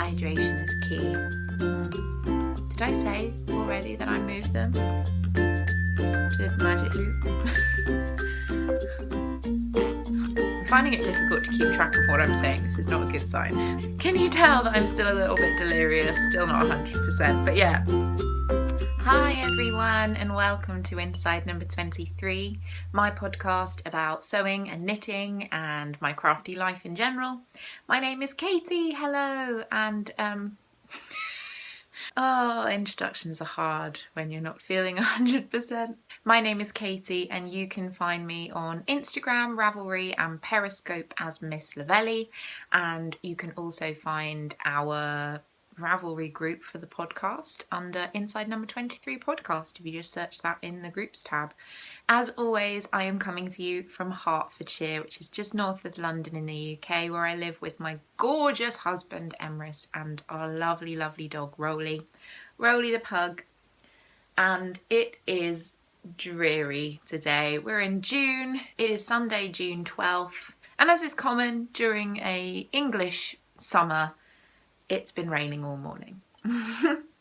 Hydration is key. Did I say already that I moved them to Magic Loop? I'm finding it difficult to keep track of what I'm saying. This is not a good sign. Can you tell that I'm still a little bit delirious? Still not 100%, but yeah. Hi everyone and welcome to Inside number 23, my podcast about sewing and knitting and my crafty life in general. My name is Katie, hello, and introductions are hard when you're not feeling 100%. My name is Katie and you can find me on Instagram, Ravelry and Periscope as Miss Lavelli, and you can also find our Ravelry group for the podcast under Inside number 23 podcast if you just search that in the groups tab. As always, I am coming to you from Hertfordshire, which is just north of London in the UK, where I live with my gorgeous husband Emrys and our lovely dog Rolly the pug. And it is dreary today. We're in June. It is Sunday, June 12th, and as is common during a English summer, it's been raining all morning.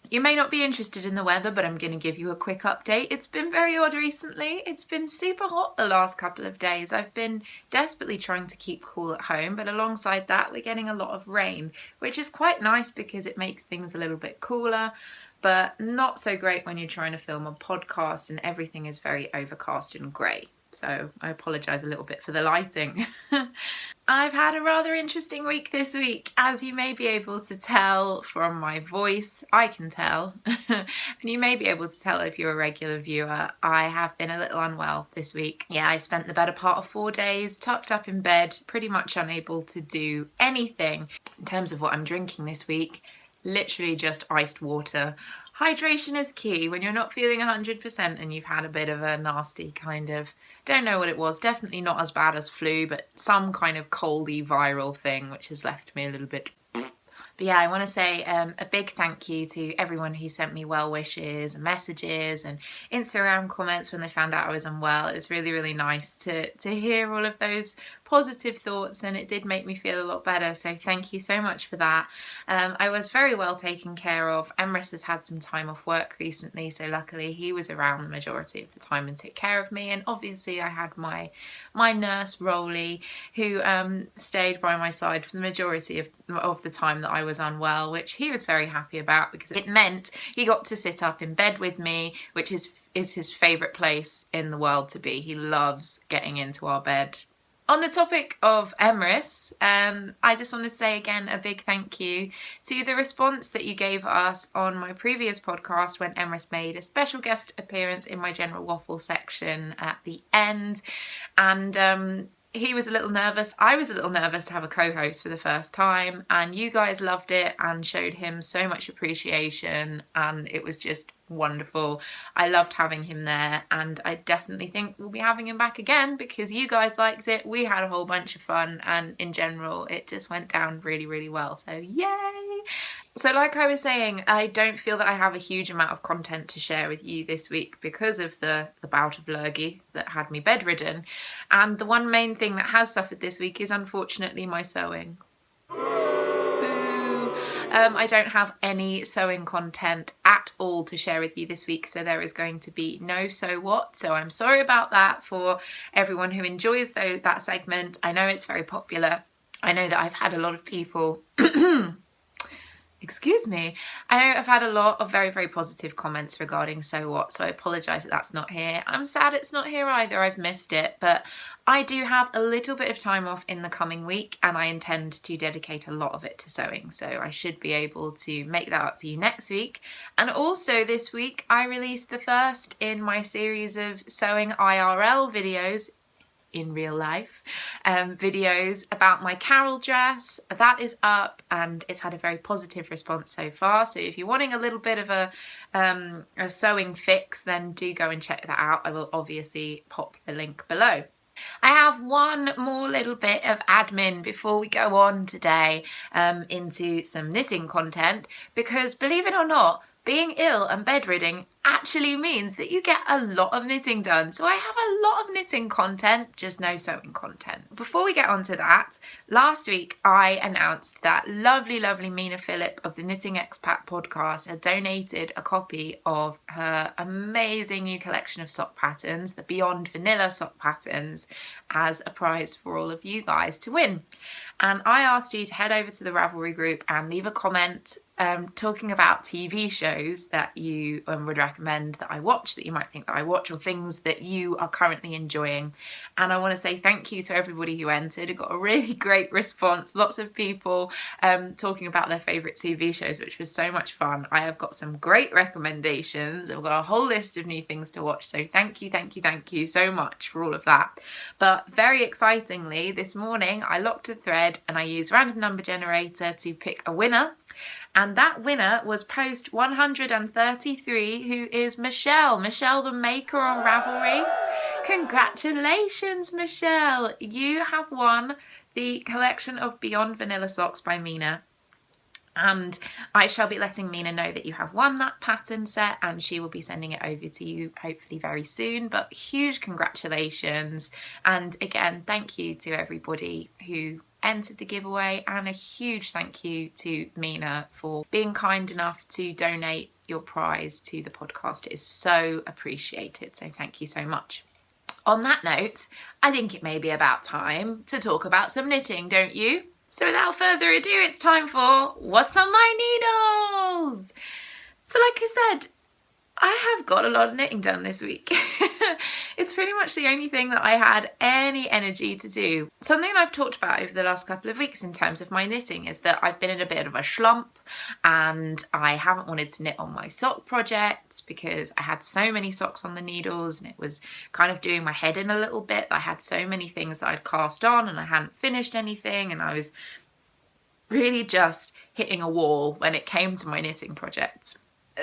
You may not be interested in the weather, but I'm going to give you a quick update. It's been very odd recently. It's been super hot the last couple of days. I've been desperately trying to keep cool at home, but alongside that, we're getting a lot of rain, which is quite nice because it makes things a little bit cooler, but not so great when you're trying to film a podcast and everything is very overcast and grey. So I apologise a little bit for the lighting. I've had a rather interesting week this week, as you may be able to tell from my voice. I can tell, and you may be able to tell if you're a regular viewer. I have been a little unwell this week. Yeah, I spent the better part of 4 days tucked up in bed, pretty much unable to do anything. In terms of what I'm drinking this week, literally just iced water. Hydration is key when you're not feeling 100% and you've had a bit of a nasty kind of, don't know what it was, definitely not as bad as flu, but some kind of coldy viral thing which has left me a little bit. But yeah, I want to say a big thank you to everyone who sent me well wishes and messages and Instagram comments when they found out I was unwell. It was really nice to hear all of those positive thoughts, and it did make me feel a lot better, so thank you so much for that. I was very well taken care of. Emrys has had some time off work recently, so luckily he was around the majority of the time and took care of me, and obviously I had my nurse Rolly who stayed by my side for the majority of the time that I was unwell, which he was very happy about because it meant he got to sit up in bed with me, which is his favourite place in the world to be. He loves getting into our bed. On the topic of Emrys, I just want to say again a big thank you to the response that you gave us on my previous podcast when Emrys made a special guest appearance in my General Waffle section at the end, and he was a little nervous. I was a little nervous to have a co-host for the first time, and you guys loved it and showed him so much appreciation, and it was just wonderful. I loved having him there, and I definitely think we'll be having him back again because you guys liked it. We had a whole bunch of fun, and in general it just went down really well, so yay! So like I was saying, I don't feel that I have a huge amount of content to share with you this week because of the bout of lurgy that had me bedridden, and the one main thing that has suffered this week is unfortunately my sewing. I don't have any sewing content at all to share with you this week, so there is going to be no sew what, so I'm sorry about that for everyone who enjoys that segment. I know it's very popular. I know that I've had a lot of people excuse me. I know I've had a lot of very positive comments regarding So What, so I apologise that that's not here. I'm sad it's not here either, I've missed it, but I do have a little bit of time off in the coming week and I intend to dedicate a lot of it to sewing, so I should be able to make that up to you next week. And also this week I released the first in my series of sewing IRL videos, in real life, videos about my Carol dress. That is up and it's had a very positive response so far, so if you're wanting a little bit of a sewing fix, then do go and check that out. I will obviously pop the link below. I have one more little bit of admin before we go on today into some knitting content, because believe it or not, being ill and bedridden actually means that you get a lot of knitting done. So I have a lot of knitting content, just no sewing content. Before we get on to that, last week I announced that lovely Mina Phillip of the Knitting Expat podcast had donated a copy of her amazing new collection of sock patterns, the Beyond Vanilla sock patterns, as a prize for all of you guys to win. And I asked you to head over to the Ravelry group and leave a comment talking about TV shows that you would recommend that I watch, that you might think that I watch, or things that you are currently enjoying. And I want to say thank you to everybody who entered. I got a really great response. Lots of people talking about their favourite TV shows, which was so much fun. I have got some great recommendations. I've got a whole list of new things to watch. So thank you so much for all of that. But very excitingly, this morning I locked a thread and I used random number generator to pick a winner. And that winner was post 133, who is Michele the maker on Ravelry. Congratulations, Michele. You have won the collection of Beyond Vanilla socks by Mina. And I shall be letting Mina know that you have won that pattern set, and she will be sending it over to you hopefully very soon. But huge congratulations. And again, thank you to everybody who entered the giveaway, and a huge thank you to Mina for being kind enough to donate your prize to the podcast. It is so appreciated, so thank you so much. On that note, I think it may be about time to talk about some knitting, don't you? So without further ado, it's time for What's on My Needles? So like I said, I have got a lot of knitting done this week. It's pretty much the only thing that I had any energy to do. Something I've talked about over the last couple of weeks in terms of my knitting is that I've been in a bit of a slump and I haven't wanted to knit on my sock projects because I had so many socks on the needles and it was kind of doing my head in a little bit. I had so many things that I'd cast on and I hadn't finished anything, and I was really just hitting a wall when it came to my knitting projects.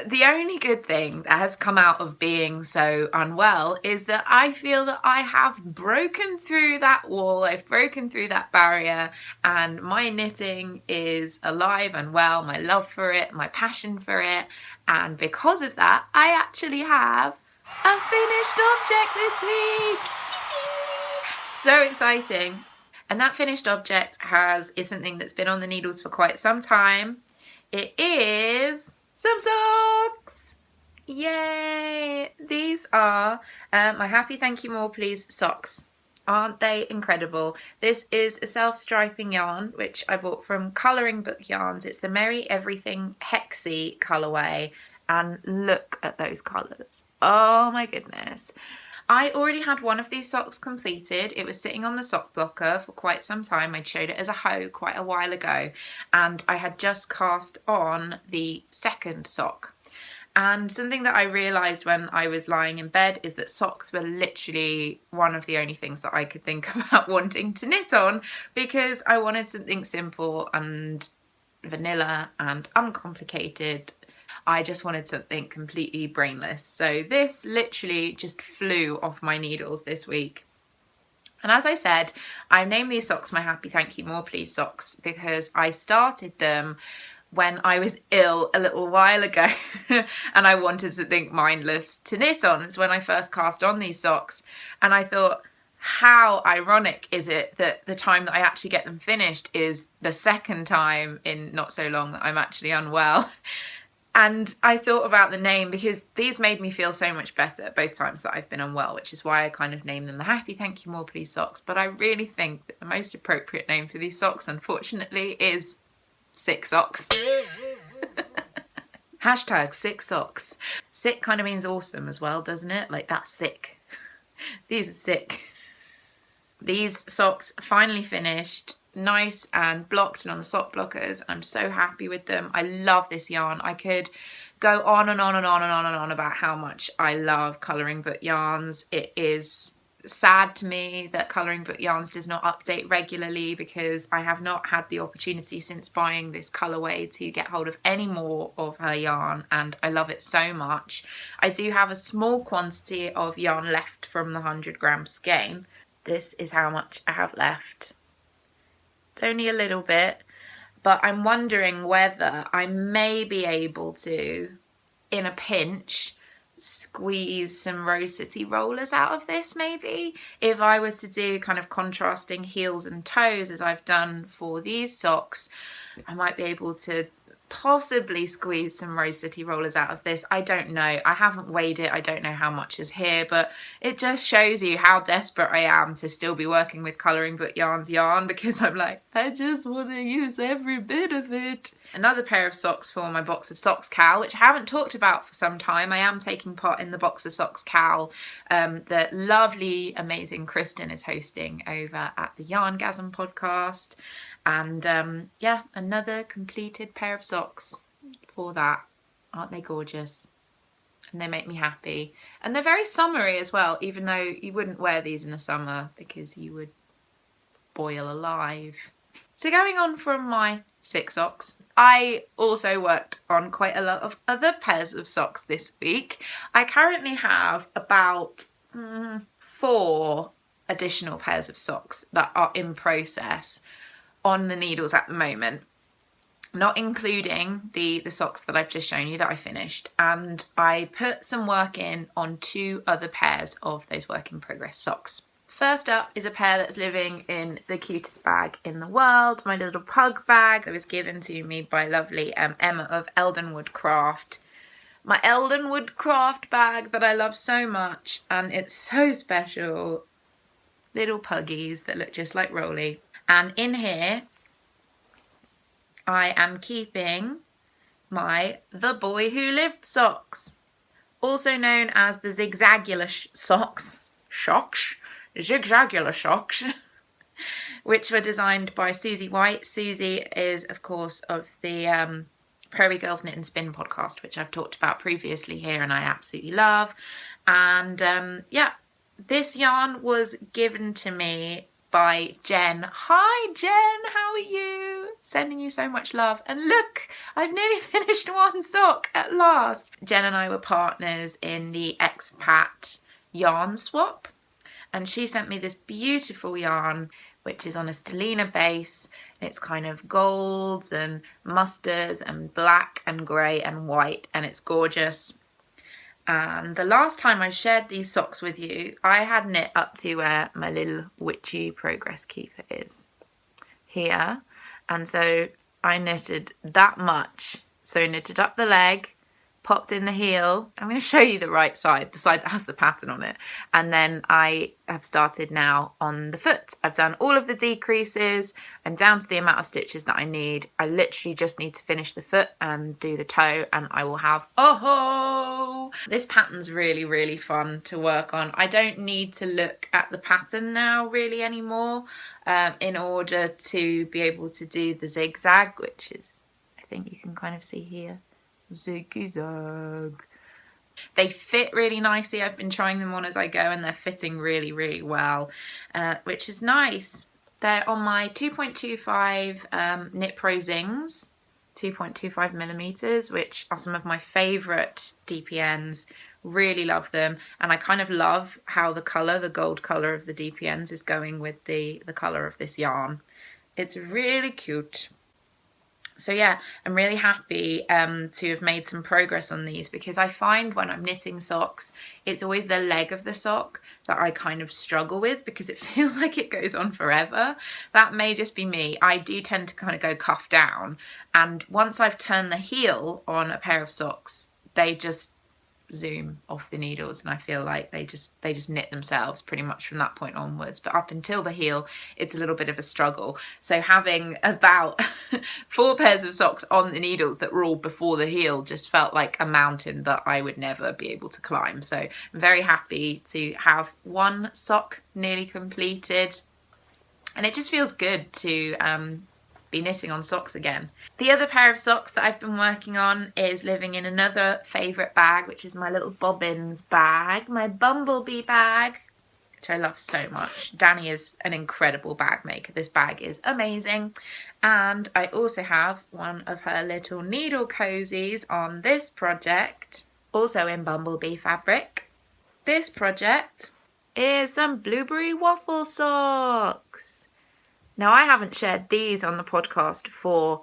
The only good thing that has come out of being so unwell is that I feel that I have broken through that wall, I've broken through that barrier, and my knitting is alive and well, my love for it, my passion for it, and because of that, I actually have a finished object this week! So exciting! And that finished object is something that's been on the needles for quite some time. It is some socks! Yay! These are my Happy Thank You More Please socks. Aren't they incredible? This is a self-striping yarn, which I bought from Colouring Book Yarns. It's the Merry Everything Hexi colourway. And look at those colours. Oh my goodness. I already had one of these socks completed. It was sitting on the sock blocker for quite some time. I'd showed it as a hoe quite a while ago, and I had just cast on the second sock. And something that I realised when I was lying in bed is that socks were literally one of the only things that I could think about wanting to knit on, because I wanted something simple and vanilla and uncomplicated. I just wanted something completely brainless. So this literally just flew off my needles this week. And as I said, I named these socks my Happy Thank You More Please socks because I started them when I was ill a little while ago and I wanted something mindless to knit on. It's when I first cast on these socks, and I thought, how ironic is it that the time that I actually get them finished is the second time in not so long that I'm actually unwell. And I thought about the name because these made me feel so much better both times that I've been unwell, which is why I kind of named them the Happy Thank You More Please socks. But I really think that the most appropriate name for these socks, unfortunately, is Sick Socks. Hashtag Sick Socks. Sick kind of means awesome as well, doesn't it? Like, that's sick. These are sick. These socks finally finished. Nice and blocked and on the sock blockers. I'm so happy with them. I love this yarn. I could go on and on and on and on and on about how much I love Colouring Book Yarns. It is sad to me that Colouring Book Yarns does not update regularly because I have not had the opportunity since buying this colourway to get hold of any more of her yarn, and I love it so much. I do have a small quantity of yarn left from the 100-gram skein. This is how much I have left. It's only a little bit, but I'm wondering whether I may be able to, in a pinch, squeeze some Rose City rollers out of this maybe. If I was to do kind of contrasting heels and toes as I've done for these socks, I might be able to possibly squeeze some Rose City rollers out of this. I don't know. I haven't weighed it. I don't know how much is here, but it just shows you how desperate I am to still be working with Colouring Book Yarn's yarn, because I'm like, I just want to use every bit of it. Another pair of socks for my Box of Socks Cal, which I haven't talked about for some time. I am taking part in the Box of Socks Cal that lovely, amazing Kristen is hosting over at the Yarngasm podcast. And yeah, another completed pair of socks for that. Aren't they gorgeous? And they make me happy. And they're very summery as well, even though you wouldn't wear these in the summer because you would boil alive. So going on from my 6 socks, I also worked on quite a lot of other pairs of socks this week. I currently have about 4 additional pairs of socks that are in process on the needles at the moment, not including the socks that I've just shown you that I finished. And I put some work in on 2 other pairs of those work in progress socks. First up is a pair that's living in the cutest bag in the world, my little pug bag that was given to me by lovely Emma of Eldenwood Craft. My Eldenwood Craft bag that I love so much, and it's so special. Little puggies that look just like Rolly. And in here, I am keeping my The Boy Who Lived socks, also known as the Zigzagular socks, Zigzagular socks, which were designed by Susie White. Susie is, of course, of the Prairie Girls Knit and Spin podcast, which I've talked about previously here and I absolutely love. And yeah, this yarn was given to me by Jen. Hi Jen, how are you? Sending you so much love. And look, I've nearly finished 1 sock at last. Jen and I were partners in the expat yarn swap, and she sent me this beautiful yarn which is on a stellina base. It's kind of golds and mustards and black and grey and white, and it's gorgeous. And the last time I shared these socks with you, I had knit up to where my little witchy progress keeper is, here. And so I knitted that much. So knitted up the leg, popped in the heel. I'm going to show you the right side, the side that has the pattern on it. And then I have started now on the foot. I've done all of the decreases. I'm down to the amount of stitches that I need. I literally just need to finish the foot and do the toe, and I will have oh! This pattern's really, really fun to work on. I don't need to look at the pattern now really anymore in order to be able to do the zigzag, which is, I think you can kind of see here. Zigzag. They fit really nicely. I've been trying them on as I go and they're fitting really, really well, which is nice. They're on my 2.25 Knit Pro Zings, 2.25 millimeters, which are some of my favourite DPNs. Really love them, and I kind of love how the colour, the gold colour of the DPNs is going with the colour of this yarn. It's really cute. So yeah, I'm really happy to have made some progress on these, because I find when I'm knitting socks, it's always the leg of the sock that I kind of struggle with because it feels like it goes on forever. That may just be me. I do tend to kind of go cuff down, and once I've turned the heel on a pair of socks, they just zoom off the needles, and I feel like they just knit themselves pretty much from that point onwards. But up until the heel, it's a little bit of a struggle. So having about 4 pairs of socks on the needles that were all before the heel just felt like a mountain that I would never be able to climb. So I'm very happy to have 1 sock nearly completed, and it just feels good to be knitting on socks again. The other pair of socks that I've been working on is living in another favourite bag, which is my little bobbins bag, my bumblebee bag, which I love so much. Danny is an incredible bag maker. This bag is amazing. And I also have one of her little needle cozies on this project, also in bumblebee fabric. This project is some blueberry waffle socks. Now, I haven't shared these on the podcast for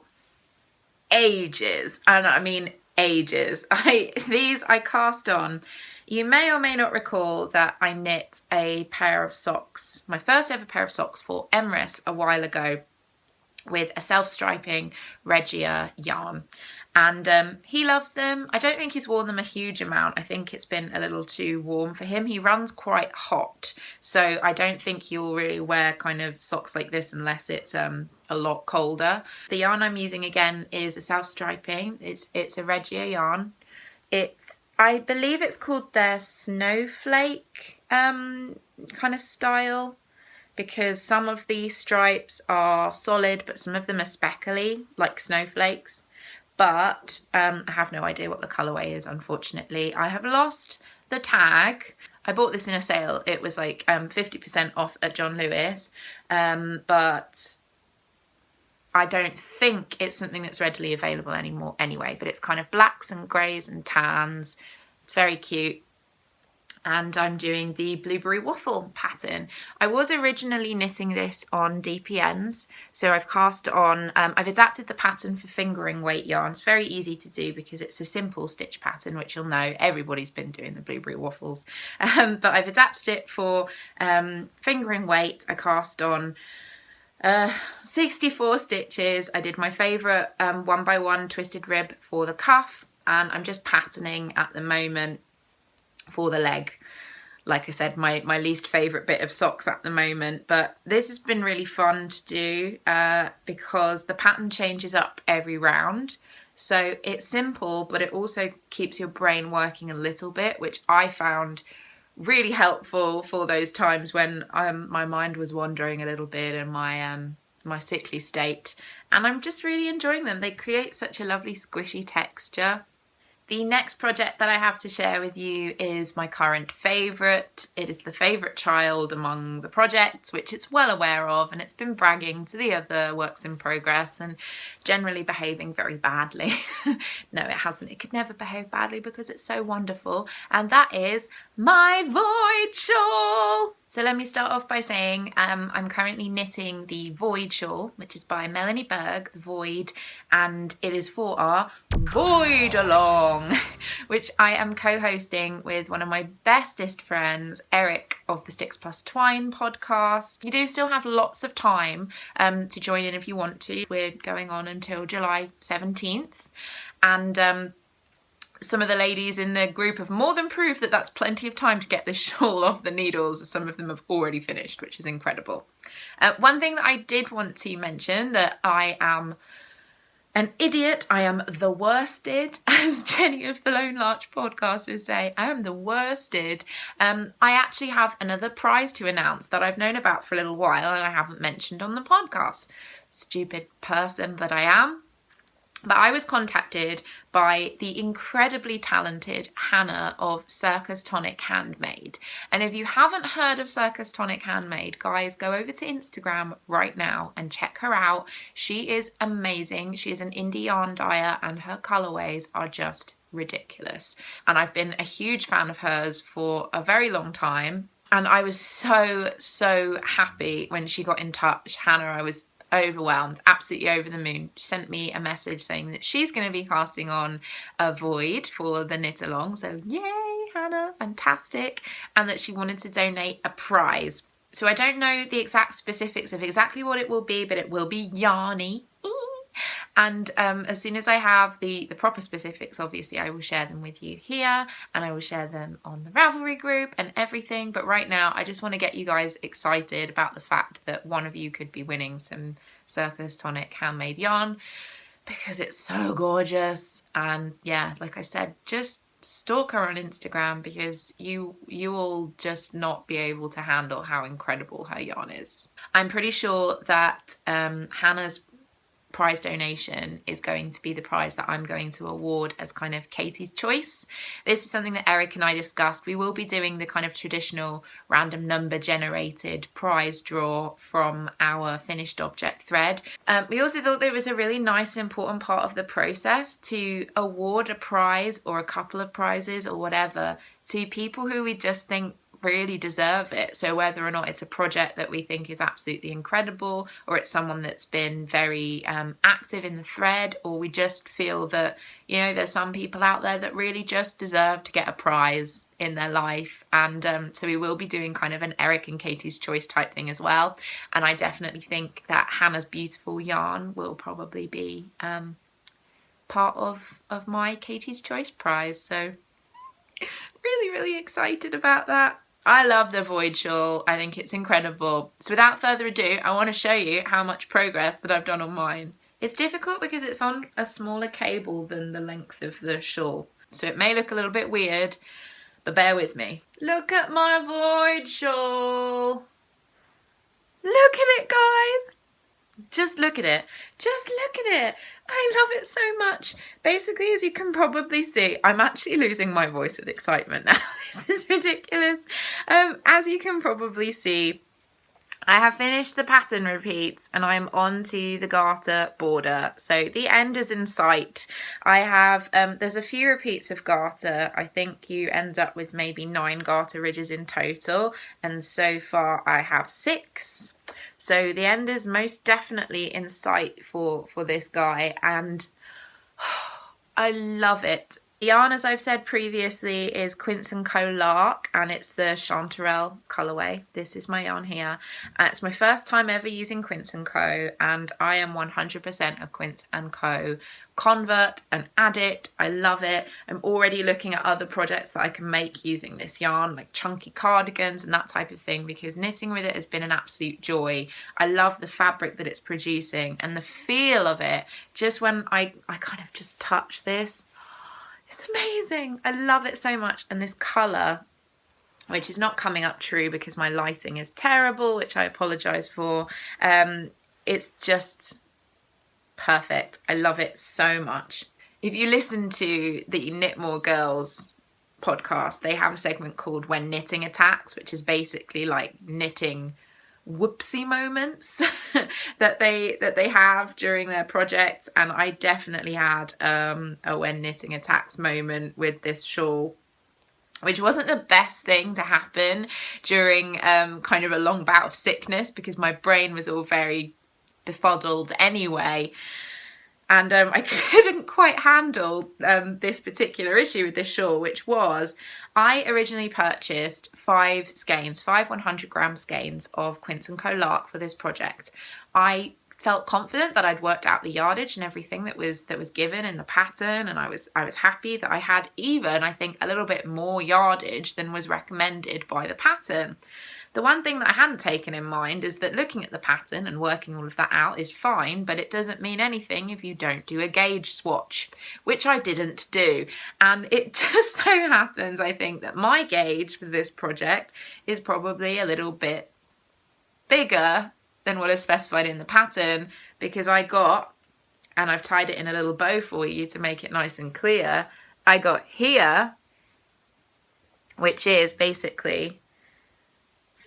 ages, and I mean, ages. These I cast on. You may or may not recall that I knit a pair of socks, my first ever pair of socks for Emrys a while ago, with a self-striping Regia yarn, and he loves them. I don't think he's worn them a huge amount. I think it's been a little too warm for him. He runs quite hot, so I don't think he'll really wear kind of socks like this unless it's a lot colder. The yarn I'm using again is a self-striping. It's a Regia yarn. I believe it's called their snowflake kind of style, because some of these stripes are solid but some of them are speckly like snowflakes. But I have no idea what the colourway is, unfortunately. I have lost the tag. I bought this in a sale. It was like 50% off at John Lewis, but I don't think it's something that's readily available anymore anyway. But it's kind of blacks and greys and tans. It's very cute. And I'm doing the blueberry waffle pattern. I was originally knitting this on DPNs, so I've cast on, I've adapted the pattern for fingering weight yarn. It's very easy to do because it's a simple stitch pattern, which you'll know everybody's been doing the blueberry waffles. But I've adapted it for fingering weight. I cast on 64 stitches. I did my favourite 1x1 twisted rib for the cuff, and I'm just patterning at the moment for the leg. Like I said, my least favourite bit of socks at the moment, but this has been really fun to do because the pattern changes up every round. So it's simple, but it also keeps your brain working a little bit, which I found really helpful for those times when my mind was wandering a little bit in my sickly state. And I'm just really enjoying them. They create such a lovely squishy texture. The next project that I have to share with you is my current favourite. It is the favourite child among the projects, which it's well aware of, and it's been bragging to the other works in progress and generally behaving very badly. No, it hasn't. It could never behave badly because it's so wonderful, and that is my Void Shawl. So let me start off by saying I'm currently knitting the Void Shawl, which is by Melanie Berg, the Void, and it is for our Voidalong, which I am co-hosting with one of my bestest friends, Eric of the Sticks Twine podcast. You do still have lots of time to join in if you want to. We're going on until July 17th, and some of the ladies in the group have more than proved that that's plenty of time to get this shawl off the needles. Some of them have already finished, which is incredible. One thing that I did want to mention, that I am an idiot. I am the worsted, as Jenny of the Lone Larch podcasters say. I am the worsted. I actually have another prize to announce that I've known about for a little while and I haven't mentioned on the podcast. Stupid person that I am. But I was contacted by the incredibly talented Hannah of Circus Tonic Handmade. And if you haven't heard of Circus Tonic Handmade, guys, go over to Instagram right now and check her out. She is amazing. She is an indie yarn dyer and her colourways are just ridiculous. And I've been a huge fan of hers for a very long time. And I was so happy when she got in touch. Hannah, I was overwhelmed, absolutely over the moon. She sent me a message saying that she's going to be casting on a Void for the knit along, so yay Hannah, fantastic, and that she wanted to donate a prize. So I don't know the exact specifics of exactly what it will be, but it will be yarny. And as soon as I have the proper specifics, obviously I will share them with you here, and I will share them on the Ravelry group and everything. But right now I just want to get you guys excited about the fact that one of you could be winning some Circus Tonic handmade yarn, because it's so gorgeous. And yeah, like I said, just stalk her on Instagram, because you will just not be able to handle how incredible her yarn is. I'm pretty sure that Hannah's prize donation is going to be the prize that I'm going to award as kind of Katie's choice. This is something that Eric and I discussed. We will be doing the kind of traditional random number generated prize draw from our finished object thread. We also thought that it was a really nice and important part of the process to award a prize or a couple of prizes or whatever to people who we just think really deserve it. So whether or not it's a project that we think is absolutely incredible, or it's someone that's been very active in the thread, or we just feel that, you know, there's some people out there that really just deserve to get a prize in their life. And so we will be doing kind of an Eric and Katie's choice type thing as well. And I definitely think that Hannah's beautiful yarn will probably be part of my Katie's choice prize. So really excited about that. I love the Void Shawl. I think it's incredible. So without further ado, I want to show you how much progress that I've done on mine. It's difficult because it's on a smaller cable than the length of the shawl, so it may look a little bit weird, but bear with me. Look at my Void Shawl. Look at it, guys. Just look at it. Just look at it. I love it so much. Basically, as you can probably see, I'm actually losing my voice with excitement now. This is ridiculous. As you can probably see, I have finished the pattern repeats and I'm on to the garter border. So the end is in sight. I have, there's a few repeats of garter. I think you end up with maybe 9 garter ridges in total. And so far I have 6. So the end is most definitely in sight for this guy, and I love it. Yarn, as I've said previously, is Quince & Co. Lark, and it's the Chanterelle colourway. This is my yarn here. It's my first time ever using Quince & Co. and I am 100% a Quince & Co. convert and addict. I love it. I'm already looking at other projects that I can make using this yarn, like chunky cardigans and that type of thing, because knitting with it has been an absolute joy. I love the fabric that it's producing and the feel of it. Just when I kind of just touch this, it's amazing. I love it so much. And this colour, which is not coming up true because my lighting is terrible, which I apologise for, it's just perfect. I love it so much. If you listen to the Knit More Girls podcast, they have a segment called When Knitting Attacks, which is basically like knitting whoopsie moments that they have during their projects, and I definitely had a When Knitting Attacks moment with this shawl, which wasn't the best thing to happen during kind of a long bout of sickness, because my brain was all very befuddled anyway, and I couldn't quite handle this particular issue with this shawl, which was I originally purchased 5 skeins, 5 100-gram skeins of Quince & Co. Lark for this project. I felt confident that I'd worked out the yardage and everything that was given in the pattern, and I was happy that I had even, I think, a little bit more yardage than was recommended by the pattern. The one thing that I hadn't taken in mind is that looking at the pattern and working all of that out is fine, but it doesn't mean anything if you don't do a gauge swatch, which I didn't do. And it just so happens, I think, that my gauge for this project is probably a little bit bigger than what is specified in the pattern, because I got, and I've tied it in a little bow for you to make it nice and clear, I got here, which is basically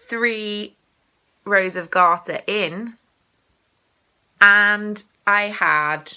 3 rows of garter in, and I had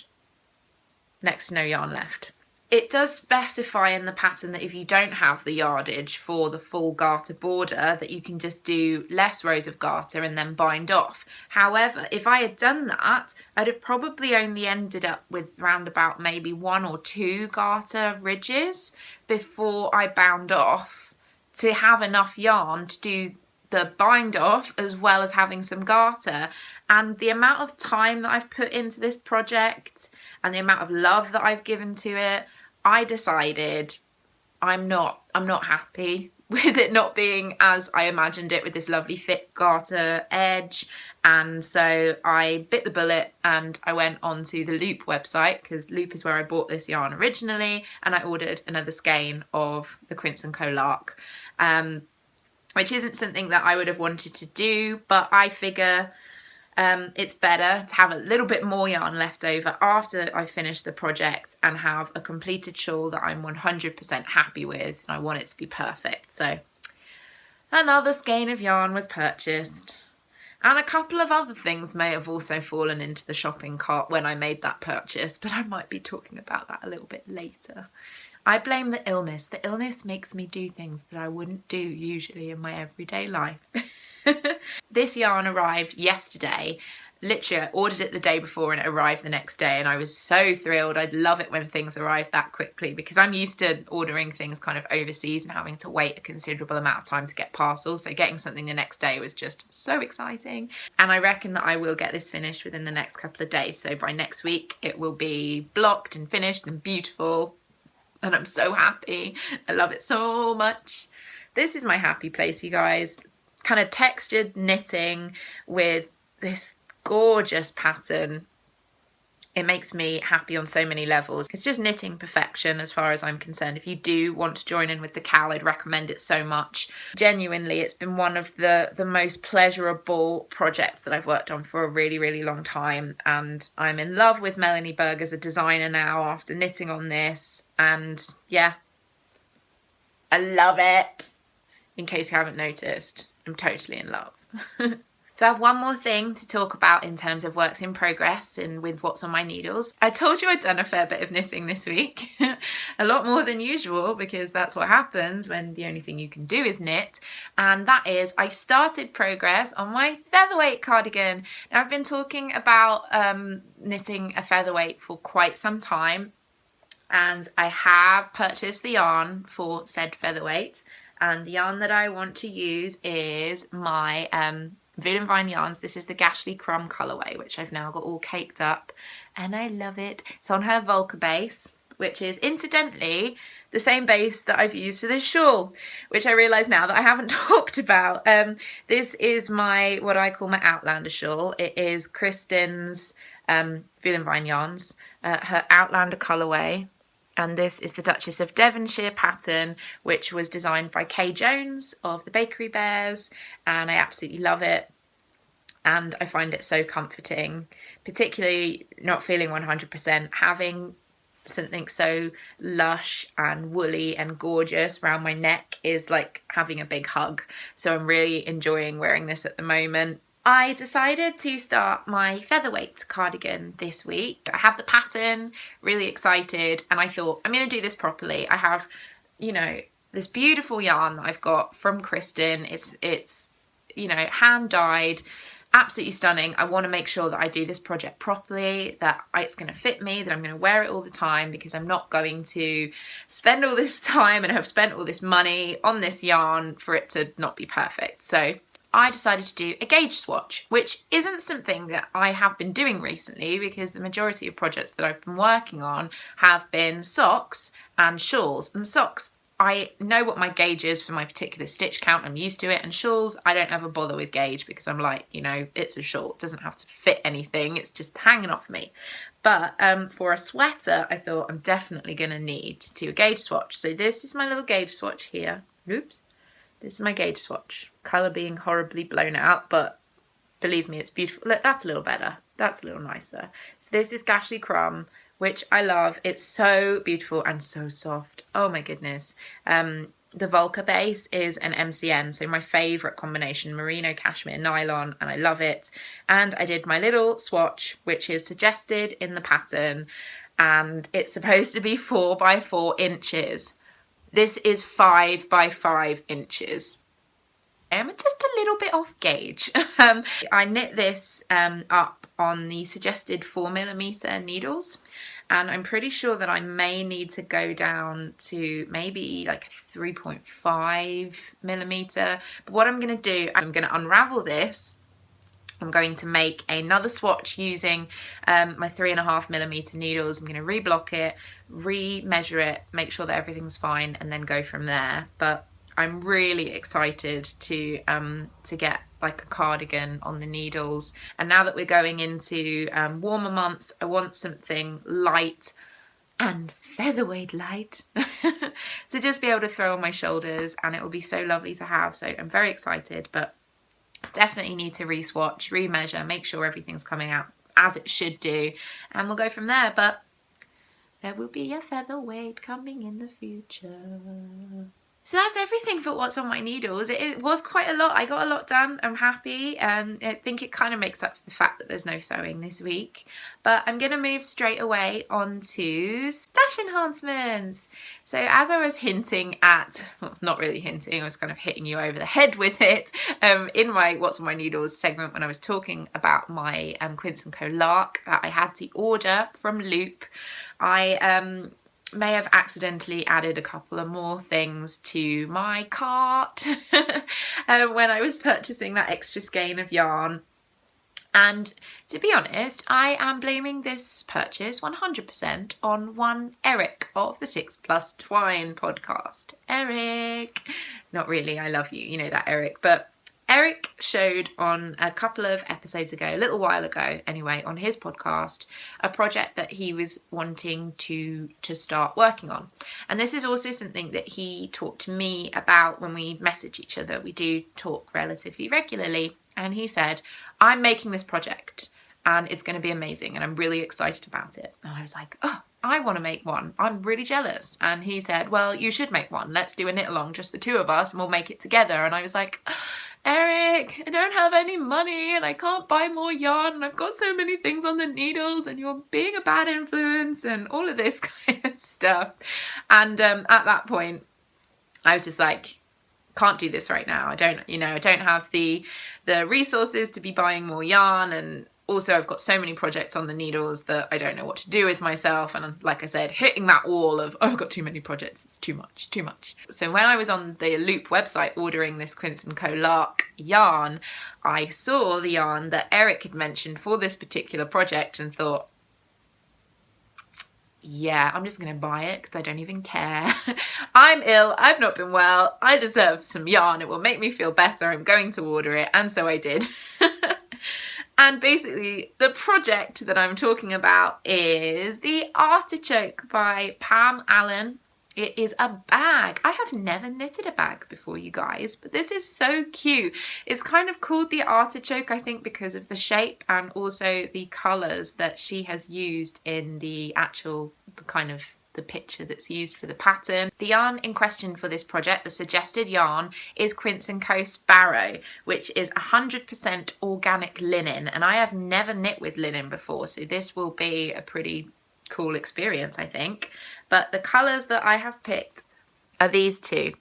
next to no yarn left. It does specify in the pattern that if you don't have the yardage for the full garter border, that you can just do less rows of garter and then bind off. However, if I had done that, I'd have probably only ended up with round about maybe 1 or 2 garter ridges before I bound off to have enough yarn to do the bind off as well as having some garter. And the amount of time that I've put into this project and the amount of love that I've given to it, I decided I'm not happy with it not being as I imagined it, with this lovely thick garter edge. And so I bit the bullet and I went onto the Loop website, because Loop is where I bought this yarn originally, and I ordered another skein of the Quince & Co. Lark, which isn't something that I would have wanted to do, but I figure it's better to have a little bit more yarn left over after I finish the project and have a completed shawl that I'm 100% happy with. I want it to be perfect. So another skein of yarn was purchased. And a couple of other things may have also fallen into the shopping cart when I made that purchase, but I might be talking about that a little bit later. I blame the illness. The illness makes me do things that I wouldn't do usually in my everyday life. This yarn arrived yesterday. Literally, I ordered it the day before and it arrived the next day, and I was so thrilled. I love it when things arrive that quickly because I'm used to ordering things kind of overseas and having to wait a considerable amount of time to get parcels. So getting something the next day was just so exciting. And I reckon that I will get this finished within the next couple of days. So by next week, it will be blocked and finished and beautiful. And I'm so happy. I love it so much. This is my happy place, you guys. Kind of textured knitting with this gorgeous pattern. It makes me happy on so many levels. It's just knitting perfection as far as I'm concerned. If you do want to join in with the Cal, I'd recommend it so much. Genuinely, it's been one of the most pleasurable projects that I've worked on for a really, really long time. And I'm in love with Melanie Berg as a designer now after knitting on this. And yeah, I love it. In case you haven't noticed, I'm totally in love. So I have one more thing to talk about in terms of works in progress and with what's on my needles. I told you I'd done a fair bit of knitting this week, a lot more than usual because that's what happens when the only thing you can do is knit. And that is, I started progress on my featherweight cardigan. Now I've been talking about knitting a featherweight for quite some time, and I have purchased the yarn for said featherweight. And the yarn that I want to use is my Void Vine yarns. This is the Gashly Crumb colourway, which I've now got all caked up, and I love it. It's on her Volca base, which is incidentally the same base that I've used for this shawl, which I realise now that I haven't talked about. This is my, what I call my Outlander shawl. It is Kristin's Void Vine yarns, her Outlander colourway. And this is the Duchess of Devonshire pattern, which was designed by Kay Jones of the Bakery Bears, and I absolutely love it. And I find it so comforting, particularly not feeling 100%, having something so lush and woolly and gorgeous around my neck is like having a big hug. So I'm really enjoying wearing this at the moment. I decided to start my featherweight cardigan this week. I have the pattern, really excited, and I thought I'm going to do this properly. I have, you know, this beautiful yarn that I've got from Kristin. It's you know, hand dyed, absolutely stunning. I want to make sure that I do this project properly, that it's going to fit me, that I'm going to wear it all the time, because I'm not going to spend all this time and have spent all this money on this yarn for it to not be perfect. So I decided to do a gauge swatch, which isn't something that I have been doing recently because the majority of projects that I've been working on have been socks and shawls. And socks, I know what my gauge is for my particular stitch count, I'm used to it, and shawls, I don't ever bother with gauge because I'm like, you know, it's a shawl, it doesn't have to fit anything, it's just hanging off me. But for a sweater, I thought I'm definitely going to need to do a gauge swatch. So this is my little gauge swatch here. Oops. This is my gauge swatch. Colour being horribly blown out, but believe me, it's beautiful. Look, that's a little better. That's a little nicer. So this is Gashly Crumb, which I love. It's so beautiful and so soft. Oh my goodness. The Volca base is an MCN, so my favourite combination, merino, cashmere, nylon, and I love it. And I did my little swatch, which is suggested in the pattern, and it's supposed to be 4 by 4 inches. This is 5 by 5 inches. I'm just a little bit off gauge. I knit this up on the suggested 4mm needles, and I'm pretty sure that I may need to go down to maybe like 3.5mm. But what I'm going to do, I'm going to unravel this. I'm going to make another swatch using my 3.5mm needles. I'm going to reblock it, re-measure it, make sure that everything's fine, and then go from there. But I'm really excited to get like a cardigan on the needles. And now that we're going into warmer months, I want something light and featherweight light to just be able to throw on my shoulders, and it will be so lovely to have. So I'm very excited, but definitely need to re-swatch, re-measure, make sure everything's coming out as it should do, and we'll go from there. But there will be a featherweight coming in the future. So that's everything for what's on my needles. It was quite a lot. I got a lot done. I'm happy. I think it kind of makes up for the fact that there's no sewing this week. But I'm going to move straight away on to stash enhancements. So as I was hinting at, well, not really hinting, I was kind of hitting you over the head with it in my What's on My Needles segment when I was talking about my Quince & Co Lark that I had to order from Loop. I may have accidentally added a couple of more things to my cart when I was purchasing that extra skein of yarn. And to be honest, I am blaming this purchase 100% on one Eric of the Sticks Twine podcast. Eric! Not really, I love you, you know that, Eric. But Eric showed on a couple of episodes ago, a little while ago anyway, on his podcast, a project that he was wanting to start working on. And this is also something that he talked to me about when we message each other. We do talk relatively regularly. And he said, I'm making this project and it's going to be amazing and I'm really excited about it. And I was like, oh, I want to make one. I'm really jealous. And he said, well, you should make one. Let's do a knit along, just the two of us, and we'll make it together. And I was like, Eric, I don't have any money and I can't buy more yarn and I've got so many things on the needles and you're being a bad influence and all of this kind of stuff. And at that point, I was just like, can't do this right now. I don't have the resources to be buying more yarn, and also I've got so many projects on the needles that I don't know what to do with myself. And like I said, hitting that wall of, oh, I've got too many projects, it's too much. So when I was on the Loop website ordering this Quince & Co Lark yarn, I saw the yarn that Eric had mentioned for this particular project and thought, yeah, I'm just going to buy it because I don't even care. I'm ill, I've not been well, I deserve some yarn, it will make me feel better, I'm going to order it, and so I did. And basically the project that I'm talking about is the Artichoke by Pam Allen. It is a bag. I have never knitted a bag before, you guys, but this is so cute. It's kind of called the Artichoke, I think, because of the shape and also the colours that she has used in the actual kind of the picture that's used for the pattern. The yarn in question for this project, the suggested yarn, is Quince & Co Sparrow, which is 100% organic linen, and I have never knit with linen before, so this will be a pretty cool experience, I think. But the colours that I have picked are these two,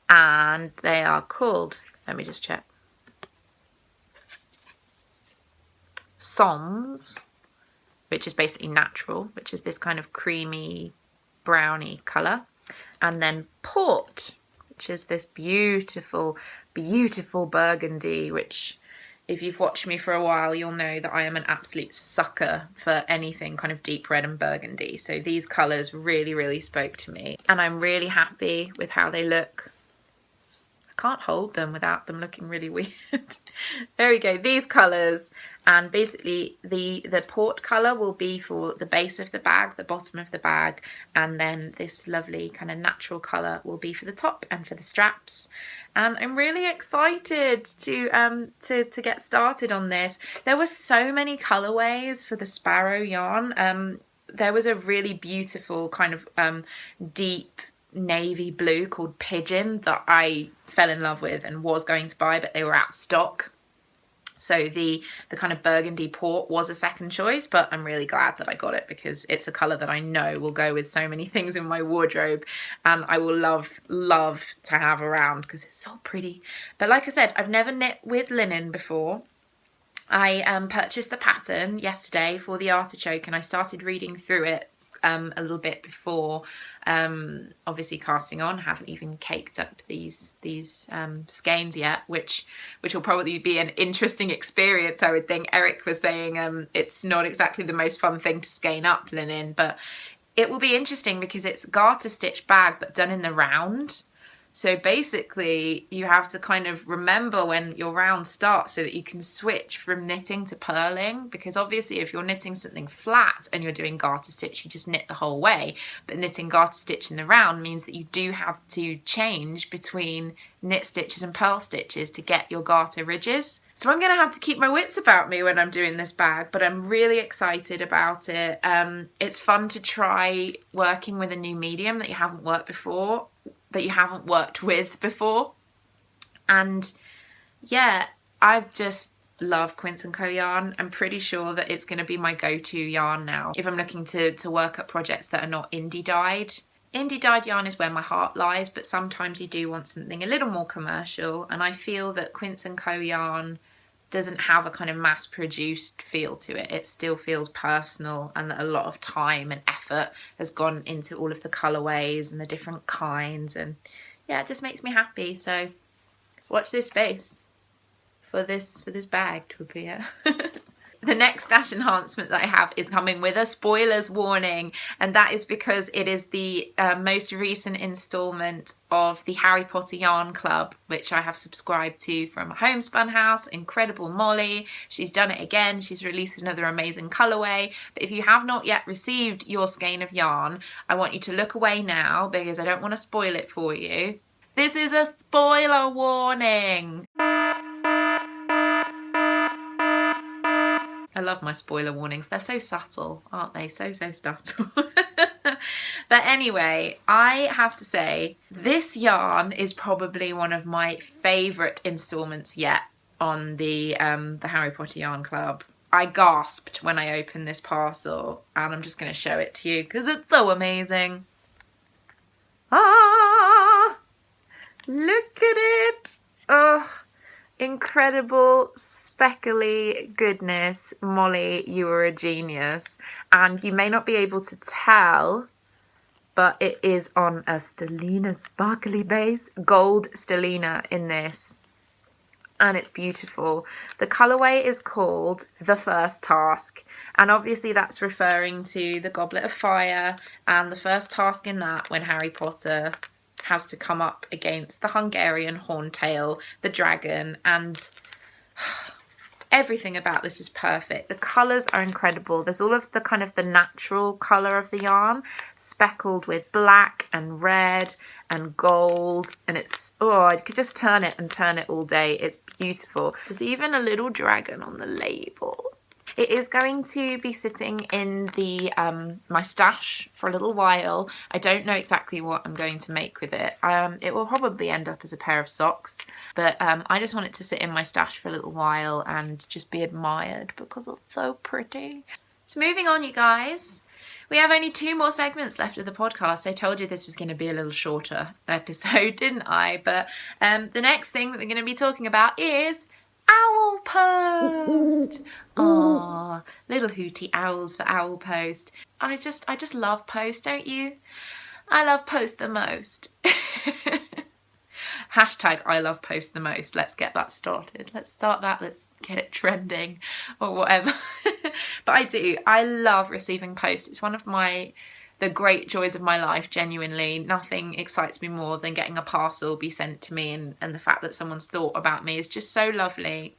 and they are called, let me just check, Sans, which is basically natural, which is this kind of creamy browny colour, and then Port, which is this beautiful burgundy, which if you've watched me for a while, you'll know that I am an absolute sucker for anything kind of deep red and burgundy. So these colours really spoke to me, and I'm really happy with how they look. I can't hold them without them looking really weird. There we go, these colours. And basically the Port colour will be for the base of the bag, the bottom of the bag, and then this lovely kind of natural colour will be for the top and for the straps. And I'm really excited to get started on this. There were so many colourways for the Sparrow yarn. There was a really beautiful kind of deep navy blue called Pigeon that I fell in love with and was going to buy, but they were out of stock. So the kind of burgundy Port was a second choice, but I'm really glad that I got it because it's a colour that I know will go with so many things in my wardrobe, and I will love to have around because it's so pretty. But like I said, I've never knit with linen before. I purchased the pattern yesterday for the Artichoke, and I started reading through it a little bit before obviously casting on. Haven't even caked up these skeins yet, which will probably be an interesting experience, I would think. Eric was saying it's not exactly the most fun thing to skein up linen, but it will be interesting because it's garter stitch bag but done in the round. So basically you have to kind of remember when your round starts so that you can switch from knitting to purling, because obviously if you're knitting something flat and you're doing garter stitch, you just knit the whole way. But knitting garter stitch in the round means that you do have to change between knit stitches and purl stitches to get your garter ridges. So I'm going to have to keep my wits about me when I'm doing this bag, but I'm really excited about it. It's fun to try working with a new medium that you haven't worked before that you haven't worked with before. And yeah, I just love Quince & Co yarn. I'm pretty sure that it's going to be my go-to yarn now if I'm looking to work up projects that are not indie dyed. Indie dyed yarn is where my heart lies, but sometimes you do want something a little more commercial, and I feel that Quince & Co yarn doesn't have a kind of mass-produced feel to it. It still feels personal, and that a lot of time and effort has gone into all of the colourways and the different kinds, and yeah, it just makes me happy. So watch this space for this bag to appear. The next stash enhancement that I have is coming with a spoilers warning, and that is because it is the most recent instalment of the Harry Potter Yarn Club, which I have subscribed to from Homespun House. Incredible Molly. She's done it again. She's released another amazing colourway. But if you have not yet received your skein of yarn, I want you to look away now because I don't want to spoil it for you. This is a spoiler warning. I love my spoiler warnings. They're so subtle, aren't they? So subtle. But anyway, I have to say, this yarn is probably one of my favourite instalments yet on the Harry Potter Yarn Club. I gasped when I opened this parcel, and I'm just going to show it to you because it's so amazing. Ah! Look at it! Oh! Incredible speckly goodness. Molly, you are a genius. And you may not be able to tell, but it is on a stellina sparkly base, gold stellina in this, and it's beautiful. The colourway is called The First Task, and obviously that's referring to the Goblet of Fire and the first task in that, when Harry Potter has to come up against the Hungarian Horntail, the dragon, and everything about this is perfect. The colours are incredible. There's all of the kind of the natural colour of the yarn, speckled with black and red and gold, and it's, oh, I could just turn it and turn it all day. It's beautiful. There's even a little dragon on the label. It is going to be sitting in the my stash for a little while. I don't know exactly what I'm going to make with it. It will probably end up as a pair of socks, but I just want it to sit in my stash for a little while and just be admired because it's so pretty. So moving on, you guys. We have only 2 more segments left of the podcast. I told you this was going to be a little shorter episode, didn't I? But the next thing that we're going to be talking about is Owl Post. Aww, little hooty owls for Owl Post. I just love Post, don't you? I love Post the most. Hashtag I love Post the most. Let's get that started. Let's start that. Let's get it trending or whatever. But I do. I love receiving post. It's one of the great joys of my life, genuinely. Nothing excites me more than getting a parcel be sent to me, and the fact that someone's thought about me is just so lovely.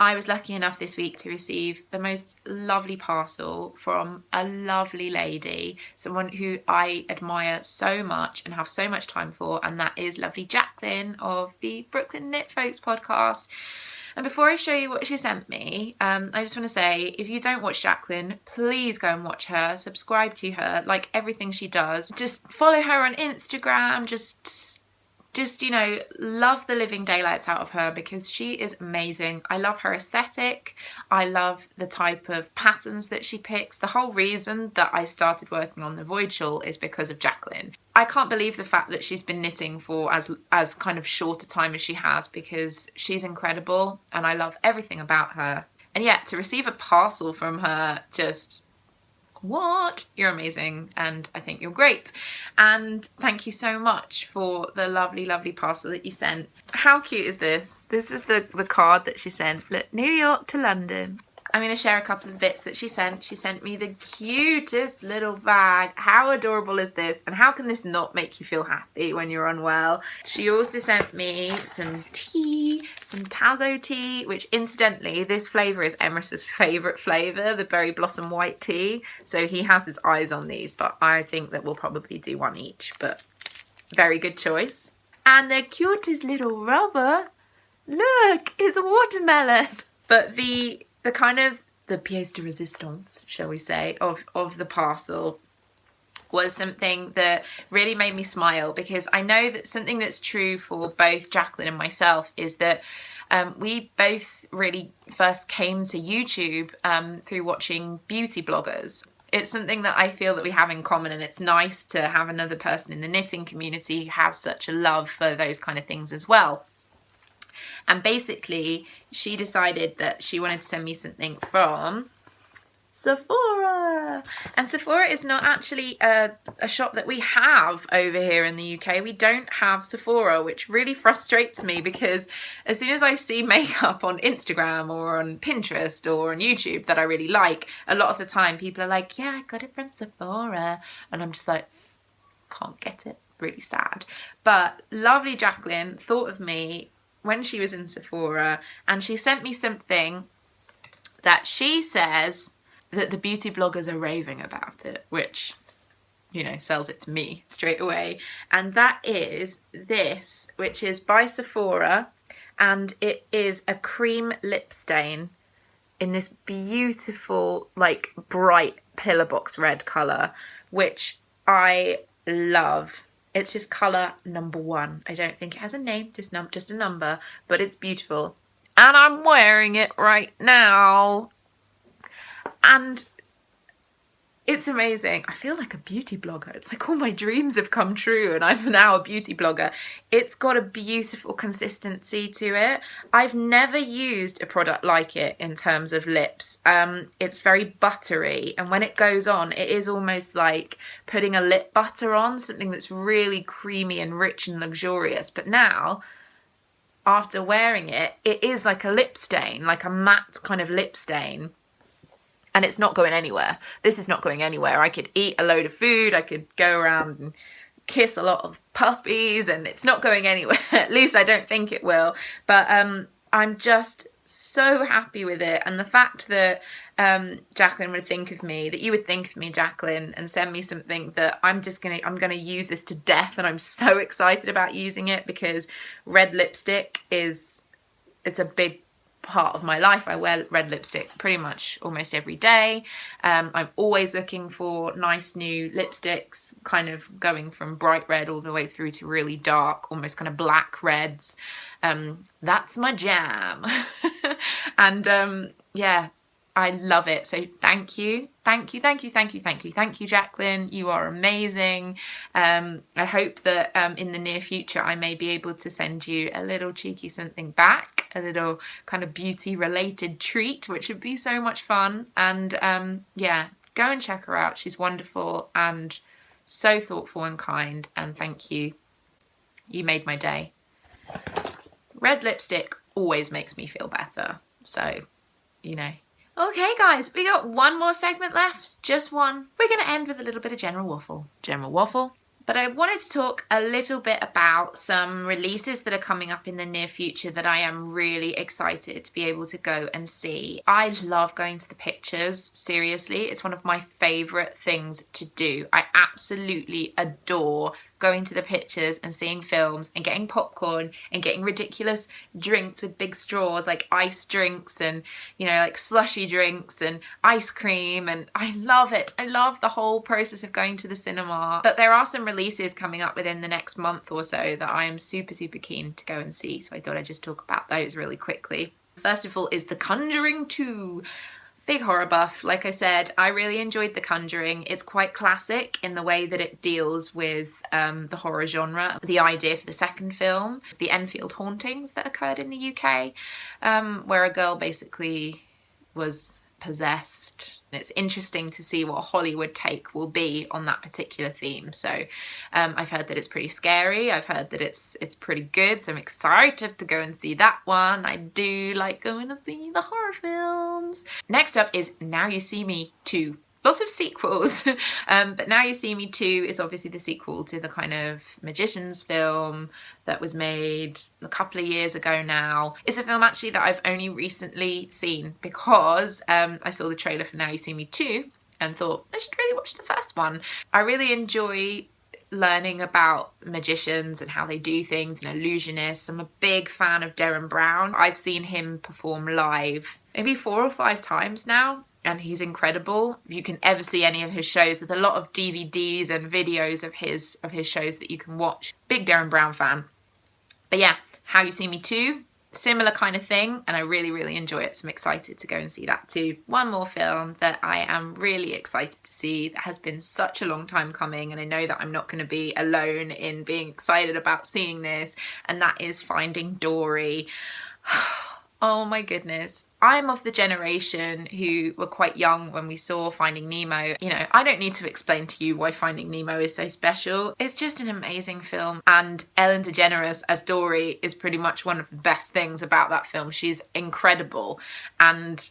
I was lucky enough this week to receive the most lovely parcel from a lovely lady, someone who I admire so much and have so much time for, and that is lovely Jacqueline of the Brooklyn Knit Folks podcast. And before I show you what she sent me, I just want to say, if you don't watch Jacqueline, please go and watch her, subscribe to her, like everything she does. Just follow her on Instagram, just you know, love the living daylights out of her because she is amazing. I love her aesthetic. I love the type of patterns that she picks. The whole reason that I started working on the Void Shawl is because of Jacqueline. I can't believe the fact that she's been knitting for as kind of short a time as she has, because she's incredible and I love everything about her. And yet to receive a parcel from her, just what? You're amazing, and I think you're great, and thank you so much for the lovely, lovely parcel that you sent. How cute is this? This was the card that she sent. Look, New York to London. I'm going to share a couple of the bits that she sent. She sent me the cutest little bag. How adorable is this? And how can this not make you feel happy when you're unwell? She also sent me some tea, some Tazo tea, which incidentally, this flavour is Emeris's favourite flavour, the Berry Blossom White tea. So he has his eyes on these, but I think that we'll probably do one each, but very good choice. And the cutest little rubber. Look, it's a watermelon. But the kind of the pièce de résistance, shall we say, of the parcel was something that really made me smile, because I know that something that's true for both Jacqueline and myself is that we both really first came to YouTube through watching beauty bloggers. It's something that I feel that we have in common, and it's nice to have another person in the knitting community who has such a love for those kind of things as well. And basically, she decided that she wanted to send me something from Sephora. And Sephora is not actually a shop that we have over here in the UK. We don't have Sephora, which really frustrates me, because as soon as I see makeup on Instagram or on Pinterest or on YouTube that I really like, a lot of the time people are like, yeah, I got it from Sephora. And I'm just like, can't get it. Really sad. But lovely Jacqueline thought of me when she was in Sephora, and she sent me something that she says that the beauty bloggers are raving about it, which, you know, sells it to me straight away. And that is this, which is by Sephora, and it is a cream lip stain in this beautiful, like, bright pillar box red colour, which I love. It's just colour number 1. I don't think it has a name, just a number, but it's beautiful. And I'm wearing it right now. And it's amazing. I feel like a beauty blogger. It's like all my dreams have come true and I'm now a beauty blogger. It's got a beautiful consistency to it. I've never used a product like it in terms of lips. It's very buttery, and when it goes on, it is almost like putting a lip butter on, something that's really creamy and rich and luxurious. But now, after wearing it, it is like a lip stain, like a matte kind of lip stain. And it's not going anywhere. This is not going anywhere. I could eat a load of food. I could go around and kiss a lot of puppies, and it's not going anywhere. At least I don't think it will. But I'm just so happy with it. And the fact that Jacqueline would think of me, that you would think of me, Jacqueline, and send me something that I'm gonna use this to death. And I'm so excited about using it, because red lipstick it's a big part of my life. I wear red lipstick pretty much almost every day. I'm always looking for nice new lipsticks, kind of going from bright red all the way through to really dark, almost kind of black reds. That's my jam. And yeah, I love it. So thank you, Jacqueline. You are amazing. I hope that in the near future I may be able to send you a little cheeky something back, a little kind of beauty related treat, which would be so much fun. And yeah, go and check her out. She's wonderful and so thoughtful and kind, and thank you. You made my day. Red lipstick always makes me feel better. So, you know. Okay guys, we got one more segment left, just one. We're going to end with a little bit of general waffle. But I wanted to talk a little bit about some releases that are coming up in the near future that I am really excited to be able to go and see. I love going to the pictures, seriously. It's one of my favourite things to do. I absolutely adore going to the pictures and seeing films and getting popcorn and getting ridiculous drinks with big straws, like ice drinks and, you know, like slushy drinks and ice cream, and I love it. I love the whole process of going to the cinema. But there are some releases coming up within the next month or so that I am super keen to go and see, so I thought I'd just talk about those really quickly. First of all is The Conjuring 2. Big horror buff, like I said, I really enjoyed The Conjuring. It's quite classic in the way that it deals with the horror genre. The idea for the second film is the Enfield hauntings that occurred in the UK, where a girl basically was possessed. It's interesting to see what Hollywood take will be on that particular theme. So I've heard that it's pretty scary. I've heard that it's pretty good. So I'm excited to go and see that one. I do like going to see the horror films. Next up is Now You See Me 2. Lots of sequels, but Now You See Me 2 is obviously the sequel to the kind of magician's film that was made a couple of years ago now. It's a film actually that I've only recently seen because I saw the trailer for Now You See Me 2 and thought I should really watch the first one. I really enjoy learning about magicians and how they do things and illusionists. I'm a big fan of Derren Brown. I've seen him perform live maybe 4 or 5 times now. and he's incredible. If you can ever see any of his shows, there's a lot of DVDs and videos of his shows that you can watch. Big Derren Brown fan. But yeah, How You See Me Too, similar kind of thing, and I really, really enjoy it, so I'm excited to go and see that too. One more film that I am really excited to see that has been such a long time coming, and I know that I'm not going to be alone in being excited about seeing this, and that is Finding Dory. Oh my goodness. I'm of the generation who were quite young when we saw Finding Nemo. You know, I don't need to explain to you why Finding Nemo is so special. It's just an amazing film, and Ellen DeGeneres as Dory is pretty much one of the best things about that film. She's incredible, and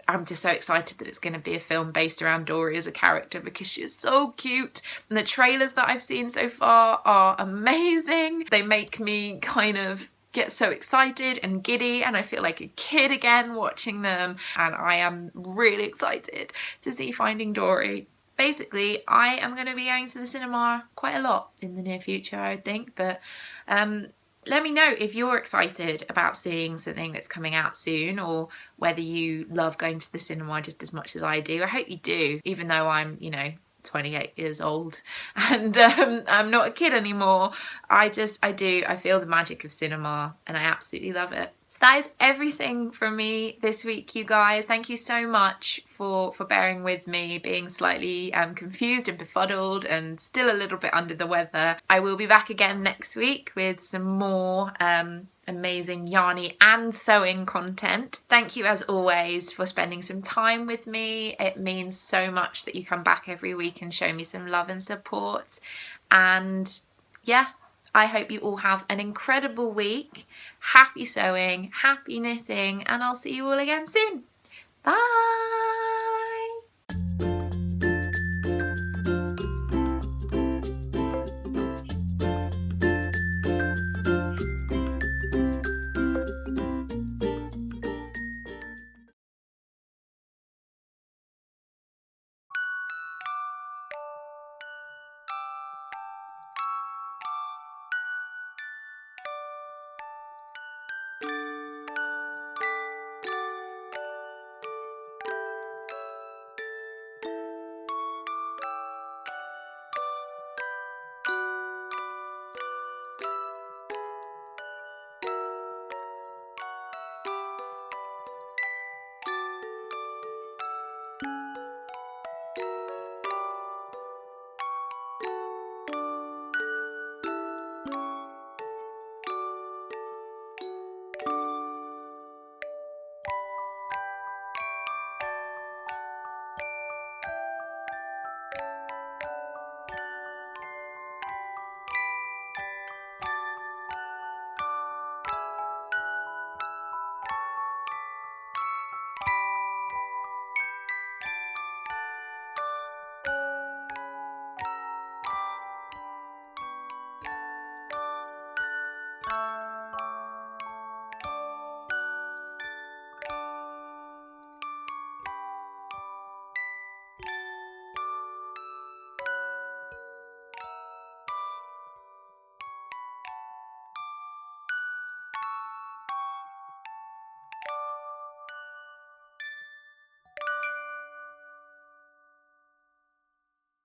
I'm just so excited that it's going to be a film based around Dory as a character because she is so cute. And the trailers that I've seen so far are amazing. They make me kind of get so excited and giddy, and I feel like a kid again watching them, and I am really excited to see Finding Dory. Basically, I am going to be going to the cinema quite a lot in the near future, I would think, but let me know if you're excited about seeing something that's coming out soon, or whether you love going to the cinema just as much as I do. I hope you do, even though I'm, you know, 28 years old and I'm not a kid anymore. I feel the magic of cinema and I absolutely love it. So that is everything from me this week, you guys. Thank you so much for bearing with me, being slightly confused and befuddled and still a little bit under the weather. I will be back again next week with some more amazing yarny and sewing content. Thank you as always for spending some time with me. It means so much that you come back every week and show me some love and support. And yeah, I hope you all have an incredible week. Happy sewing, happy knitting, and I'll see you all again soon. Bye!